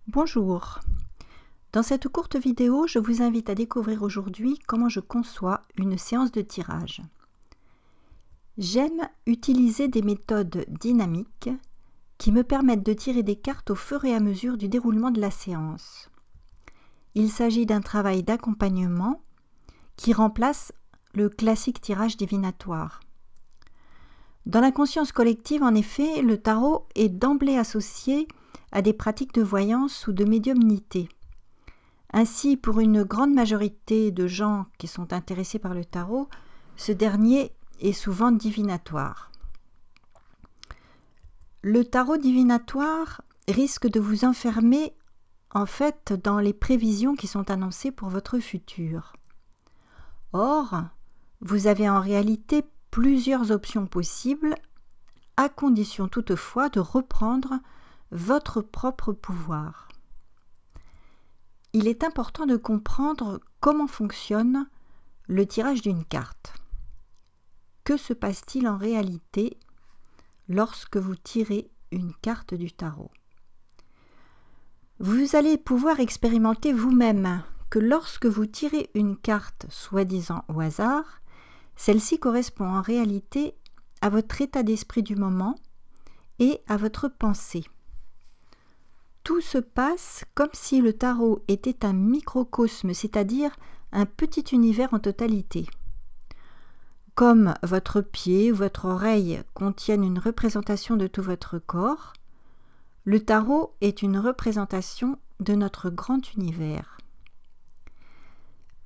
Bonjour. Dans cette courte vidéo, je vous invite à découvrir aujourd'hui comment je conçois une séance de tirage. J'aime utiliser des méthodes dynamiques qui me permettent de tirer des cartes au fur et à mesure du déroulement de la séance. Il s'agit d'un travail d'accompagnement qui remplace le classique tirage divinatoire. Dans la conscience collective, en effet, le tarot est d'emblée associé à des pratiques de voyance ou de médiumnité. Ainsi, pour une grande majorité de gens qui sont intéressés par le tarot, ce dernier est souvent divinatoire. Le tarot divinatoire risque de vous enfermer dans les prévisions qui sont annoncées pour votre futur. Or, vous avez en réalité plusieurs options possibles, à condition toutefois de reprendre votre propre pouvoir. Il est important de comprendre comment fonctionne le tirage d'une carte. Que se passe-t-il en réalité lorsque vous tirez une carte du tarot? Vous allez pouvoir expérimenter vous-même que lorsque vous tirez une carte soi-disant au hasard, celle-ci correspond en réalité à votre état d'esprit du moment et à votre pensée. Tout se passe comme si le tarot était un microcosme, c'est-à-dire un petit univers en totalité. Comme votre pied ou votre oreille contiennent une représentation de tout votre corps, le tarot est une représentation de notre grand univers.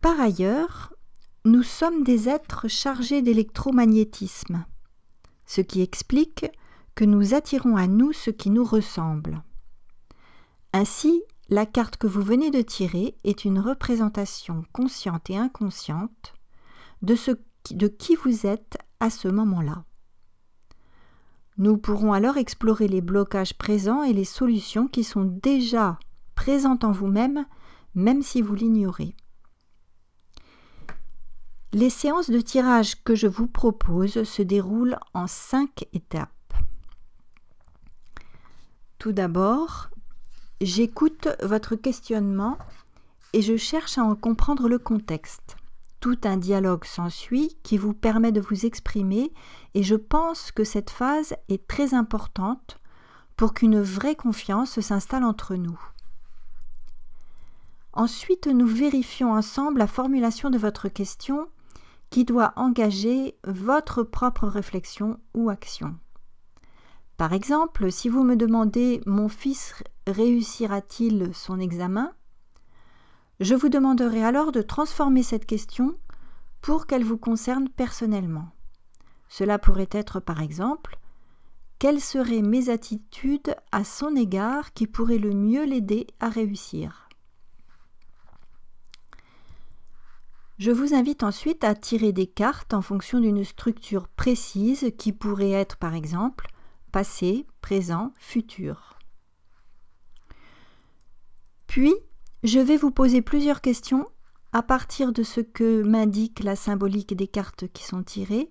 Par ailleurs, nous sommes des êtres chargés d'électromagnétisme, ce qui explique que nous attirons à nous ce qui nous ressemble. Ainsi, la carte que vous venez de tirer est une représentation consciente et inconsciente de qui vous êtes à ce moment-là. Nous pourrons alors explorer les blocages présents et les solutions qui sont déjà présentes en vous-même, même si vous l'ignorez. Les séances de tirage que je vous propose se déroulent en 5 étapes. Tout d'abord, j'écoute votre questionnement et je cherche à en comprendre le contexte. Tout un dialogue s'ensuit qui vous permet de vous exprimer et je pense que cette phase est très importante pour qu'une vraie confiance s'installe entre nous. Ensuite, nous vérifions ensemble la formulation de votre question qui doit engager votre propre réflexion ou action. Par exemple, si vous me demandez « Mon fils réussira-t-il son examen ?» je vous demanderai alors de transformer cette question pour qu'elle vous concerne personnellement. Cela pourrait être par exemple « Quelles seraient mes attitudes à son égard qui pourraient le mieux l'aider à réussir ?» Je vous invite ensuite à tirer des cartes en fonction d'une structure précise qui pourrait être par exemple passé, présent, futur. Puis, je vais vous poser plusieurs questions à partir de ce que m'indique la symbolique des cartes qui sont tirées,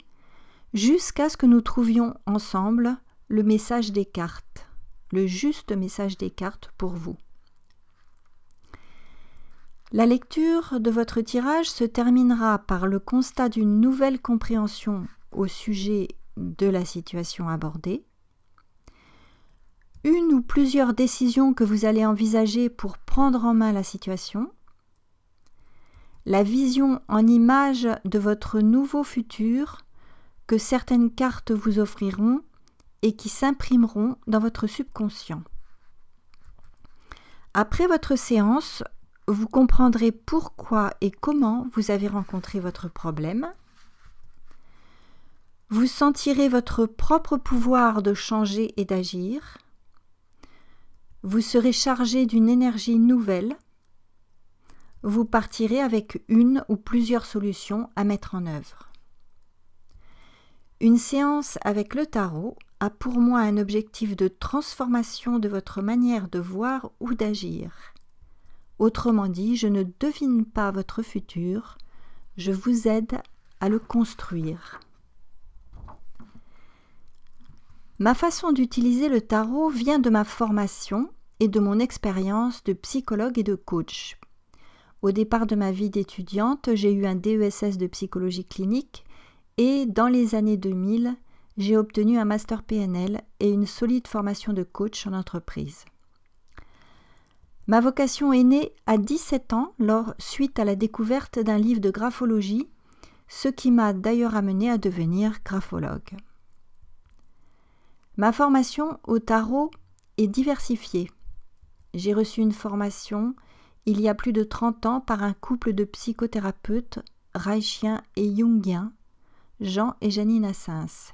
jusqu'à ce que nous trouvions ensemble le message des cartes, le juste message des cartes pour vous. La lecture de votre tirage se terminera par le constat d'une nouvelle compréhension au sujet de la situation abordée, une ou plusieurs décisions que vous allez envisager pour prendre en main la situation, la vision en image de votre nouveau futur que certaines cartes vous offriront et qui s'imprimeront dans votre subconscient. Après votre séance, vous comprendrez pourquoi et comment vous avez rencontré votre problème. Vous sentirez votre propre pouvoir de changer et d'agir. Vous serez chargé d'une énergie nouvelle. Vous partirez avec une ou plusieurs solutions à mettre en œuvre. Une séance avec le tarot a pour moi un objectif de transformation de votre manière de voir ou d'agir. Autrement dit, je ne devine pas votre futur, je vous aide à le construire. Ma façon d'utiliser le tarot vient de ma formation et de mon expérience de psychologue et de coach. Au départ de ma vie d'étudiante, j'ai eu un DESS de psychologie clinique et dans les années 2000, j'ai obtenu un master PNL et une solide formation de coach en entreprise. Ma vocation est née à 17 ans suite à la découverte d'un livre de graphologie, ce qui m'a d'ailleurs amené à devenir graphologue. Ma formation au tarot est diversifiée. J'ai reçu une formation il y a plus de 30 ans par un couple de psychothérapeutes reichiens et jungiens, Jean et Janine Assens,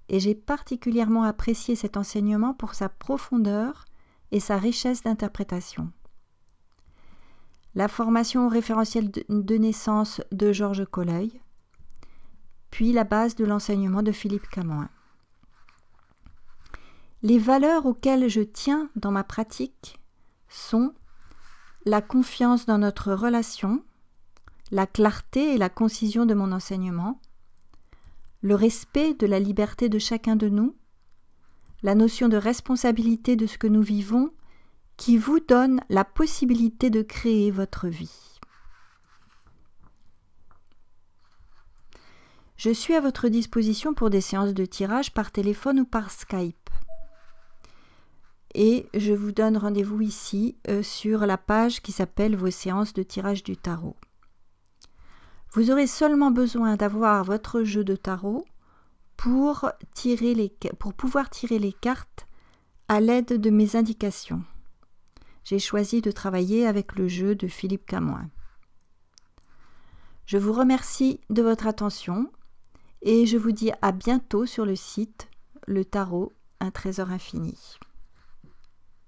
et j'ai particulièrement apprécié cet enseignement pour sa profondeur et sa richesse d'interprétation. La formation au référentiel de naissance de Georges Colleuil, puis la base de l'enseignement de Philippe Camoin. Les valeurs auxquelles je tiens dans ma pratique sont la confiance dans notre relation, la clarté et la concision de mon enseignement, le respect de la liberté de chacun de nous, la notion de responsabilité de ce que nous vivons qui vous donne la possibilité de créer votre vie. Je suis à votre disposition pour des séances de tirage par téléphone ou par Skype. Et je vous donne rendez-vous ici sur la page qui s'appelle « Vos séances de tirage du tarot ». Vous aurez seulement besoin d'avoir votre jeu de tarot pour pouvoir tirer les cartes à l'aide de mes indications. J'ai choisi de travailler avec le jeu de Philippe Camoin. Je vous remercie de votre attention et je vous dis à bientôt sur le site Le Tarot, un trésor infini.